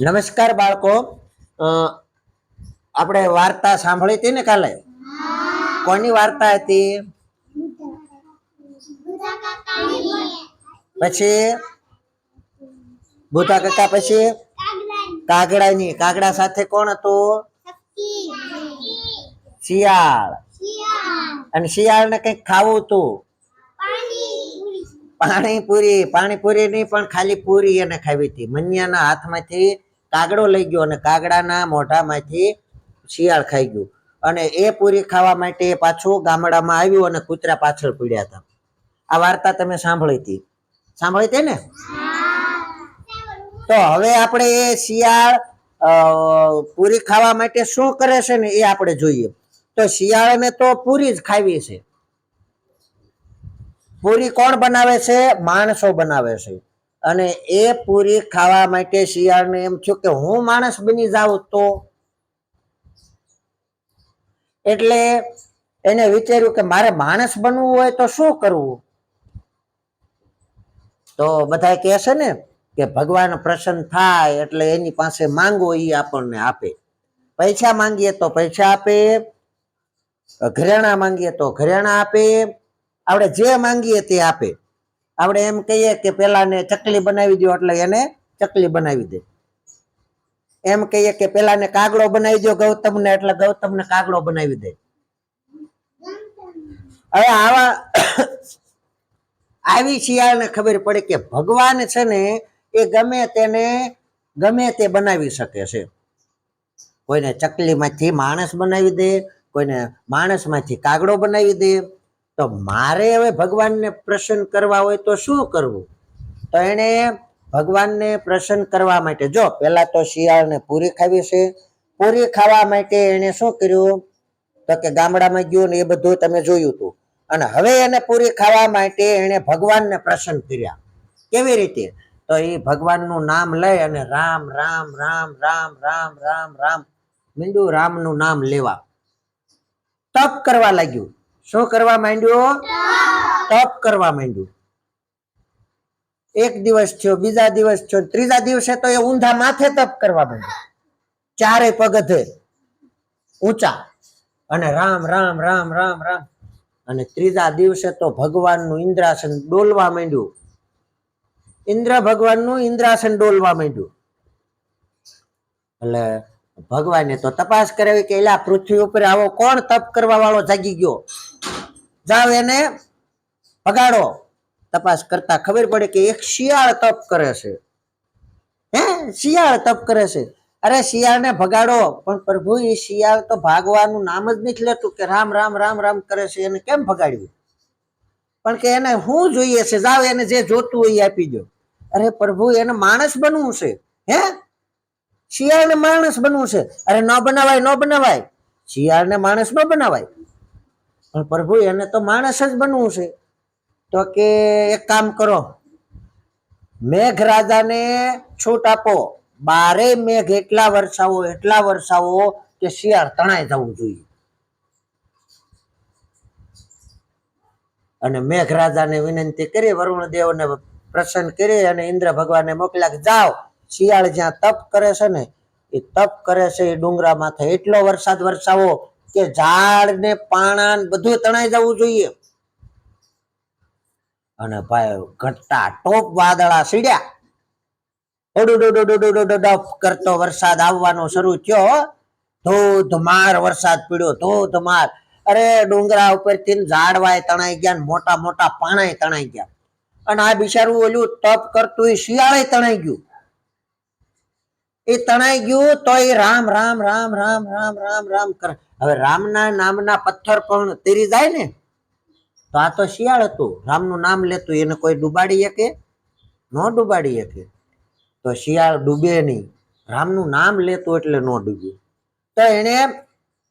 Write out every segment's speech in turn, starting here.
નમસ્કાર બાળકો. આપણે વાર્તા સાંભળી હતી ને કાલે? કોની વાર્તા હતી? પછી ભૂતા કાકા, પછી કાગડાની. કાગડા સાથે કોણ હતું? શિયાળ. અને શિયાળ ને કઈક ખાવું હતું, પાણીપુરી. પાણીપુરી નહીં પણ ખાલી પૂરી એને ખાવી હતી. મનિયાના હાથમાંથી કાગડો લઈ ગયો અને કાગડાના મોઢામાંથી શિયાળ ખાઈ ગયું. અને એ પૂરી ખાવા માટે પાછું ગામડામાં આવ્યું અને કૂતરા પાછળ પડ્યા હતા. આ વાર્તા તમે સાંભળી હતી ને? તો હવે આપણે એ શિયાળ પૂરી ખાવા માટે શું કરે છે ને એ આપણે જોઈએ. તો શિયાળને તો પૂરી જ ખાવી છે. પૂરી કોણ બનાવે છે? માણસો બનાવે છે. અને એ પૂરી ખાવા માટે શિયાળને એમ થયું કે હું માણસ બની જાઉં તો. એટલે એને વિચાર્યું કે મારે માણસ બનવું હોય તો શું કરવું? તો બધા કહે છે ને કે ભગવાન પ્રસન્ન થાય એટલે એની પાસે માંગો એ આપણને આપે. પૈસા માંગીએ તો પૈસા આપે, ઘરેણા માંગીએ તો ઘરેણા આપે, આપણે જે માંગીએ તે આપે. આપણે એમ કહીએ કે પેલાને ચકલી બનાવી દો એટલે એને ચકલી બનાવી દે. એમ કહીએ કે પેલાને કાગડો બનાવી દો ગૌતમને એટલે ગૌતમને કાગડો બનાવી દે. હવે આવી શિયાળને ખબર પડે કે ભગવાન છે ને એ ગમે તે બનાવી શકે છે. કોઈને ચકલીમાંથી માણસ બનાવી દે, કોઈને માણસમાંથી કાગડો બનાવી દે. તો મારે હવે ભગવાનને પ્રસન્ન કરવા હોય તો શું કરવું? તો એને ભગવાનને પ્રસન્ન કરવા માટે જો પેલા તો શિયાળને પૂરી ખાવી છે. પૂરી ખાવા માટે એને શું કર્યું? તો કે ગામડામાં ગયું ને એ બધું તમે જોયું હતું. અને હવે એને પૂરી ખાવા માટે એને ભગવાનને પ્રસન્ન કર્યા. કેવી રીતે? તો એ ભગવાનનું નામ લઈ અને રામ રામ રામ રામ રામ રામ રામ મીંડું રામનું નામ લેવા તપ કરવા લાગ્યું. શું કરવા માંડ્યું? તપ કરવા માંડ્યું. એક દિવસ થયો, બીજા દિવસ થયો, ત્રીજા દિવસે તો એ ઊંધા માથે તપ કરવા માંડ્યું. ચારે પગથે ઊંચા અને રામ રામ રામ રામ રામ. અને ત્રીજા દિવસે તો ભગવાનનું ઇન્દ્રાસન ડોલવા માંડ્યું. ભગવાનનું ઇન્દ્રાસન ડોલવા માંડ્યું. એટલે ભગવાને તો તપાસ કરાવી કે એલા પૃથ્વી ઉપર આવો કોણ તપ કરવા વાળો જાગી ગયો? જાવ એને ભગાડો. તપાસ કરતા ખબર પડે કે એક શિયાળ તપ કરે છે. શિયાળ તપ કરે છે. અરે શિયાળને ભગાડો. પણ પ્રભુ એ શિયાળ તો ભાગવાનું નામ જ નથી લેતું કે રામ રામ રામ રામ કરે છે. એને કેમ ભગાડ્યું? પણ કે એને શું જોઈએ છે? જાવ એને જે જોતું હોય એ આપી દો. અરે પ્રભુ એને માણસ બનવું છે. શિયાળને માણસ બનવું છે. અરે ન બનાવાય. શિયાળને માણસ ન બનાવાય. પણ પ્રભુ એને તો માણસ જ બનવું છે. તો કે એક કામ કરો, મેઘરાજાને છૂટ આપો. 12 મેઘ એટલા વરસાવો કે શિયાળ તણાઈ જવું જોઈએ. અને મેઘરાજાને વિનંતી કરી, વરુણ દેવને પ્રસન્ન કરી અને ઇન્દ્ર ભગવાનને મોકલ્યા કે જાઓ શિયાળ જ્યાં તપ કરે છે ને એ તપ કરે છે એ ડુંગરા માથે એટલો વરસાદ વરસાવો કે ઝાડ ને પાણા બધું તણાઈ જવું જોઈએ. અને ભાઈ ઘટતા ટોપ વાદળા સીડ્યા. કરતો વરસાદ આવવાનો શરૂ થયો. ધોધમાર વરસાદ પડ્યો, ધોધમાર. અરે ડુંગરા ઉપરથી ઝાડવાય તણાઈ ગયા, મોટા મોટા પાણાય તણાઈ ગયા. અને આ બિચારું ઓલું તપ કરતું એ શિયાળે તણાઈ ગયું. એ તણાઈ ગયું તો એ રામ રામ રામ રામ રામ રામ રામ કરે. હવે રામના નામના પથ્થર પણ તરી જાય ને, તો આ તો શિયાળ હતું, રામનું નામ લેતું. એને કોઈ ડૂબાડી શકે? ન ડૂબાડી શકે. તો શિયાળ ડૂબે નહીં, રામનું નામ લેતું એટલે ન ડૂબ્યું. તો એને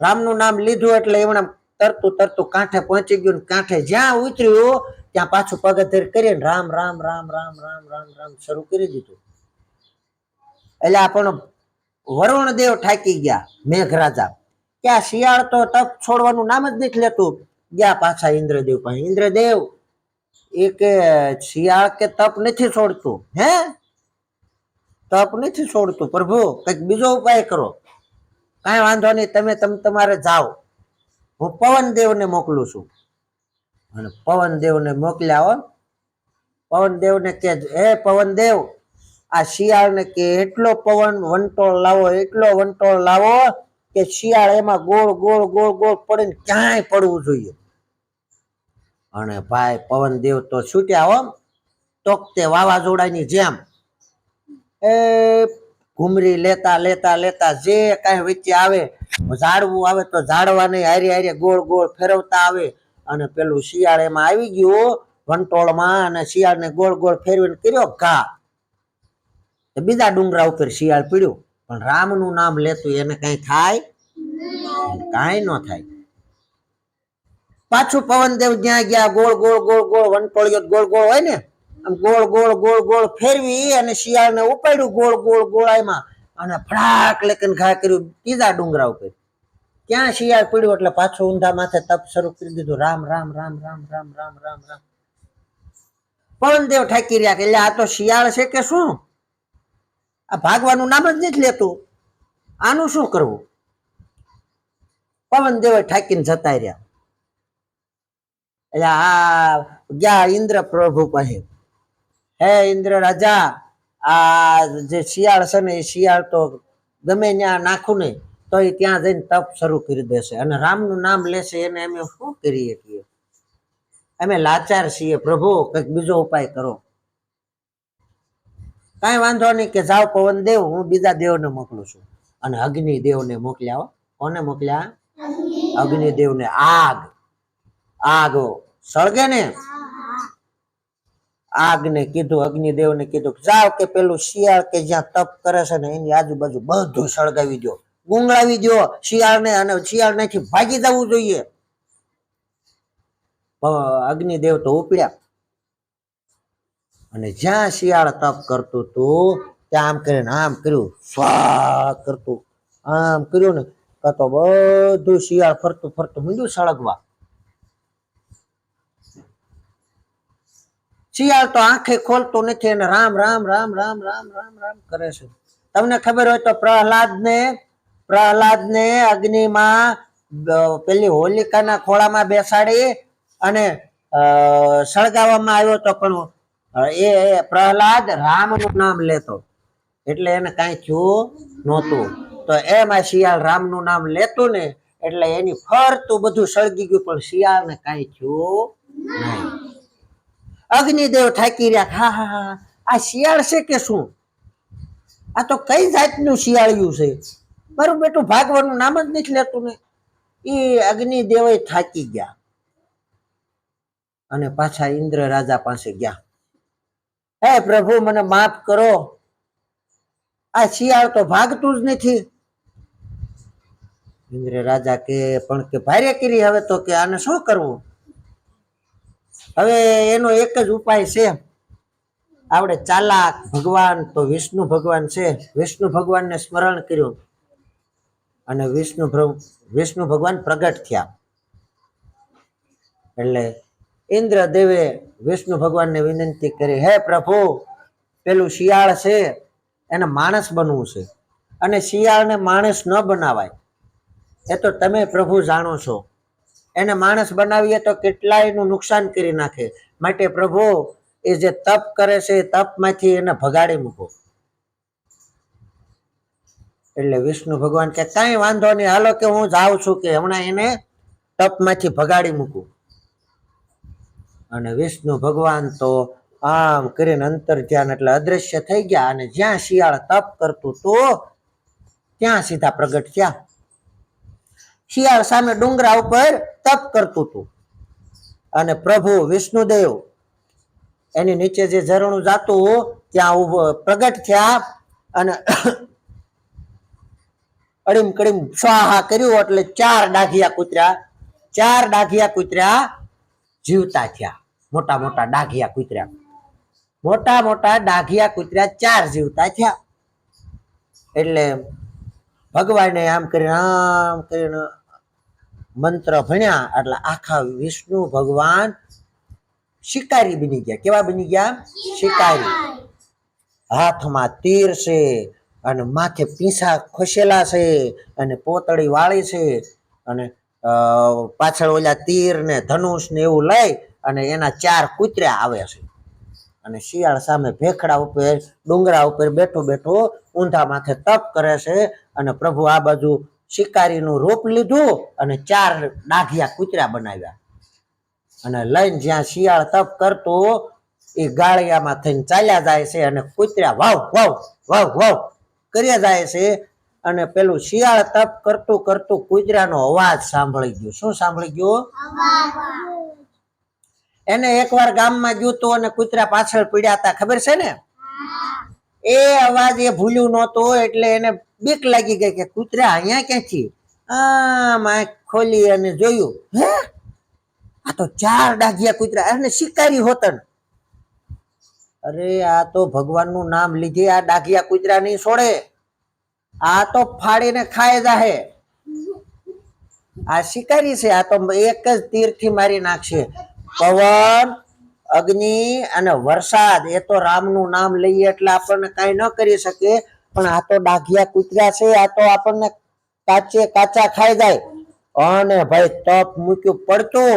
રામનું નામ લીધું એટલે એમણે તરતું કાંઠે પહોંચી ગયું. કાંઠે જ્યાં ઉતર્યું ત્યાં પાછું પગથેર કરીને રામ રામ રામ રામ રામ રામ રામ શરૂ કરી દીધું. એટલે આપણો વરુણ દેવ ઠાકી ગયા. મેઘરાજા કે આ શિયાળ તો તપ છોડવાનું નામ જ નથી લેતું. ગયા પાછા ઇન્દ્રદેવ પાસે. ઇન્દ્રદેવ એ કે શિયાળ કે તપ નથી છોડતું. તપ નથી છોડતું. પ્રભુ કંઈક બીજો ઉપાય કરો. કાંઈ વાંધો નહીં, તમે તમારે જાઓ, હું પવન દેવને મોકલું છું. અને પવન દેવને મોકલ્યા. હો, પવન દેવને કે હે પવન દેવ, આ શિયાળને કે એટલો પવન વંટોળ લાવો, એટલો વંટોળ લાવો કે શિયાળ એમાં ગોળ ગોળ ગોળ ગોળ પડીને ક્યાંય પડવું જોઈએ. અને ભાઈ પવન દેવ તો છૂટ્યા. હો, તો તે વાવાઝોડાની જેમ એ ઘુમરી લેતા લેતા લેતા જે કાંઈ વચ્ચે આવે, ઝાડવું આવે તો ઝાડવાને હારી હારી ગોળ ગોળ ફેરવતા આવે. અને પેલું શિયાળ એમાં આવી ગયું વંટોળમાં, અને શિયાળને ગોળ ગોળ ફેરવીને કર્યો ઘા. બીજા ડુંગરા ઉપર શિયાળ પીડ્યું. પણ રામનું નામ લેતું એને કઈ થાય? કાંઈ ન થાય. પાછું પવનદેવ જ્યાં ગયા, ગોળ ગોળ ગોળ ગોળ વંટોળિયો ગોળ ગોળ હોય ને, આમ ગોળ ગોળ ગોળ ગોળ ફેરવી અને શિયાળને ઉપાડ્યું ગોળ ગોળ ગોળાઈમાં, અને ફડાક લેકન ઘા કર્યું ત્રીજા ડુંગરા ઉપર. ક્યાં શિયાળ પીડ્યું એટલે પાછું ઊંધા માથે તપ શરૂ કરી દીધું. રામ રામ રામ રામ રામ રામ રામ રામ. પવનદેવ ઠાકી રહ્યા કે એટલે આ તો શિયાળ છે કે શું? આ ભાગવાનું નામ જ નથી લેતું, આનું શું કરવું? પવનદેવ ઠાકીને જતા રહ્યા. એટલે આ ગયા ઇન્દ્ર પ્રભુ પાસે. હે ઇન્દ્ર રાજા, આ જે શિયાળ છે ને એ શિયાળ તો ગમે ત્યાં નાખું ને તો એ ત્યાં જઈને તપ શરૂ કરી દેશે, અને રામનું નામ લેશે. એને અમે શું કરીએ છીએ? અમે લાચાર છીએ પ્રભુ, કંઈક બીજો ઉપાય કરો. કાંઈ વાંધો નહીં કે જાઓ પવન દેવ, હું બીજા દેવને મોકલું છું. અને અગ્નિ દેવને મોકલ્યા. કોને મોકલ્યા? અગ્નિ દેવને. આગ આગ સળગે ને, આગને કીધું, અગ્નિદેવને કીધું જાઓ કે પેલું શિયાળ કે જ્યાં તપ કરે છે ને એની આજુબાજુ બધું સળગાવી દો, ગુંગળાવી દો શિયાળને, અને શિયાળ નાથી ભાગી જવું જોઈએ. અગ્નિદેવ તો ઉપડ્યા, અને જ્યાં શિયાળ તપ કરતું હતું ત્યાં આમ કરીને આમ કર્યું, સ્વા કરતું આમ કર્યું ને, તો બધું શિયાળ ફરતું ફરતું મીંડું સળગવા. શિયાળ તો આંખે ખોલતું નથી અને રામ રામ રામ રામ રામ રામ રામ કરે છે. તમને ખબર હોય તો પ્રહલાદ ને અગ્નિમાં પેલી હોલિકાના ખોળામાં બેસાડી અને સળગાવવામાં આવ્યો હતો, પણ એ પ્રહલાદ રામનું નામ લેતો એટલે એને કાંઈ થયું નહોતું. તો એમાં શિયાળ રામનું નામ લેતું ને એટલે એની ફરતું બધું સળગી ગયું, પણ શિયાળને કાંઈ થયું નહીં. અગ્નિદેવ થાકી રહ્યા. હા હા હા, આ શિયાળ છે કે શું? આ તો કઈ જાતનું શિયાળિયું છે? મારું બેટું ભાગવાનું નામ જ નથી લેતું ને. એ અગ્નિદેવ થાકી ગયા અને પાછા ઇન્દ્ર રાજા પાસે ગયા. હે પ્રભુ, મને માફ કરો, આ શિયાળ તો ભાગતું જ નથી. ઇન્દ્ર રાજા કે પણ કે ભારે કરી, હવે તો કે આને શું કરવું? હવે એનો એક જ ઉપાય છે. આપણે ચાલાક ભગવાન તો વિષ્ણુ ભગવાન છે, વિષ્ણુ ભગવાનને સ્મરણ કર્યું અને વિષ્ણુ ભગવાન પ્રગટ થયા. એટલે ઇન્દ્રદેવે વિષ્ણુ ભગવાનને વિનંતી કરી, હે પ્રભુ, પેલું શિયાળ છે એને માણસ બનવું છે, અને શિયાળને માણસ ન બનાવાય, એ તો તમે પ્રભુ જાણો છો. એને માણસ બનાવીએ તો કેટલાયનું નુકસાન કરી નાખે. માટે પ્રભુ, એ જે તપ કરે છે એ તપમાંથી એને ભગાડી મૂકો. એટલે વિષ્ણુ ભગવાન કે કાંઈ વાંધો નહીં, હાલો કે હું જાઉં છું, કે હમણાં એને તપમાંથી ભગાડી મૂકું. અને વિષ્ણુ ભગવાન તો આમ કરીને અંતર ધ્યાન એટલે અદ્રશ્ય થઈ ગયા, અને જ્યાં શિયાળ તપ કરતું હતું ત્યાં સીધા પ્રગટ થયા. શિયાળ સામે ડુંગરા ઉપર તપ કરતું હતું, અને પ્રભુ વિષ્ણુદેવ એની નીચે જે ઝરણું જાતું ત્યાં ઉભો પ્રગટ થયા, અને અડીમ કડીમ સ્વાહા કર્યું એટલે 4 ડાઘિયા કૂતર્યા જીવતા થયા. મોટા મોટા ડાઘિયા કૂતર્યા 4 જીવતા થયા. એટલે ભગવાને આમ કરીને મંત્ર ભણ્યા એટલે આખા વિષ્ણુ ભગવાન શિકારી બની ગયા. કેવા બની ગયા? શિકારી. હાથમાં તીર છે અને માથે પીંછા ખોસેલા છે અને પોતળી વાળી છે અને પાછળ ઓલા તીર ને ધનુષ ને એવું લઈ અને એના 4 કૂતરા આવે છે અને શિયાળ સામે ભેખડા ઉપર ડુંગરા ઉપર બેઠો બેઠો ઊંધા માથે તપ કરે છે અને પ્રભુ આ બાજુ શિકારીનું રૂપ લીધું અને 4 ડાઘિયા કૂતરા બનાવ્યા અને લઈને જ્યાં શિયાળ તપ કરતો એ ગાળિયામાં થઈને ચાલ્યા જાય છે અને કૂતરા વાવ વાવ વાવ વાવ કર્યા જાય છે અને પેલું શિયાળ તપ કરતું કરતું કૂતરાનો અવાજ સાંભળી ગયો. શું સાંભળી ગયો? એને એકવાર ગામમાં ગયું તો અને કૂતરા પાછળ પીડ્યા હતા, ખબર છે ને? એ અવાજ એ ભૂલ્યું નહોતું એટલે એને બીક લાગી ગઈ કે કૂતરા અહીંયા ક્યાંથી. આમ આંખ ખોલી અને જોયું, હે આ તો 4 ડાઘિયા કૂતરા અને શિકારી હોતન. અરે આ તો ભગવાનનું નામ લીધે આ ડાઘિયા કૂતરા નહીં છોડે, આ તો ફાડીને ખાઈ જાહે. આ શિકારી છે, આ તો એક જ તીરથી મારી નાખશે. પવન, અગ્નિ અને વરસાદ એ તો રામનું નામ લઈએ એટલે આપણને કાંઈ ન કરી શકે, પણ આ તો ડાઘિયા કૂતરા છે, આ તો આપણને કાચા ખાઈ જાય. અને ભાઈ તપ મૂક્યું પડતું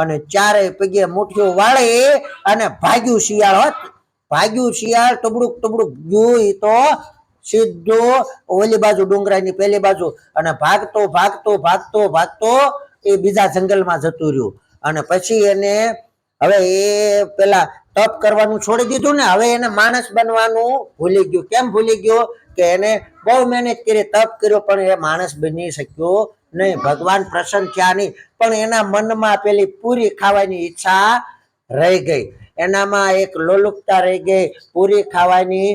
અને 4 પગે મુઠ્ઠીઓ વાળી અને ભાગ્યું શિયાળ. હોત ભાગ્યું શિયાળ, ટબડુક ટબડુક ગયું એ તો સીધો ઓલી બાજુ ડુંગરાની પેલી બાજુ અને ભાગતો ભાગતો ભાગતો ભાગતો એ બીજા જંગલમાં જતું રહ્યું. અને પછી એને હવે એ પેલા તપ કરવાનું છોડી દીધું ને, હવે એને માણસ બનવાનું ભૂલી ગયું. કેમ ભૂલી ગયો? કે એને બહુ મહેનત કરી, તપ કર્યો, પણ એ માણસ બની શક્યો નહીં. ભગવાન પ્રસન્ન થયા નહીં, પણ એના મનમાં પેલી પૂરી ખાવાની ઈચ્છા રહી ગઈ. એનામાં એક લોલુપતા રહી ગઈ, પૂરી ખાવાની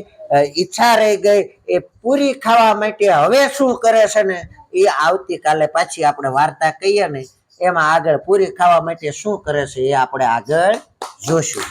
ઈચ્છા રહી ગઈ. એ પૂરી ખાવા માટે હવે શું કરે છે ને એ આવતીકાલે પાછી આપણે વાર્તા કહીએ ને એમાં આગળ પૂરી ખાવા માટે શું કરે છે એ આપણે આગળ જોશું.